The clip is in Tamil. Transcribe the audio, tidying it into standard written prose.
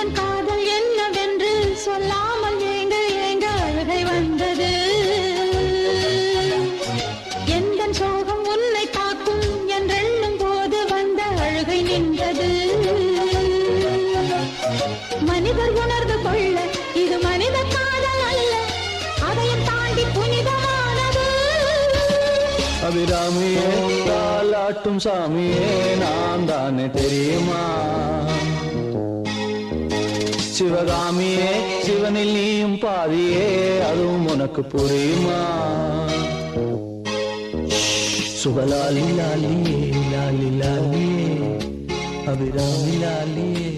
எந்தன் காதல் என்னவென்று சொல்லாமல் ஏங்க ஏங்க அழுகை வந்தது. எந்தன் சோகம் உன்னை தாக்கும் என்றெண்ணும் போது வந்த அழுகை நின்றது. மனிதர் உணர்ந்து கொள்ள இது மனித காதல் அல்ல, அதையும் தாண்டி புனிதமானது. அபிராமியே தாலாட்டும் சாமியே நான் தானே தெரியுமா? சிவகாமியே சிவனில் நீயும் பாதியே அதுவும் உனக்கு புரியுமா? சுபலாலி லாலியே லாலி லாலியே அபிராமி லாலியே.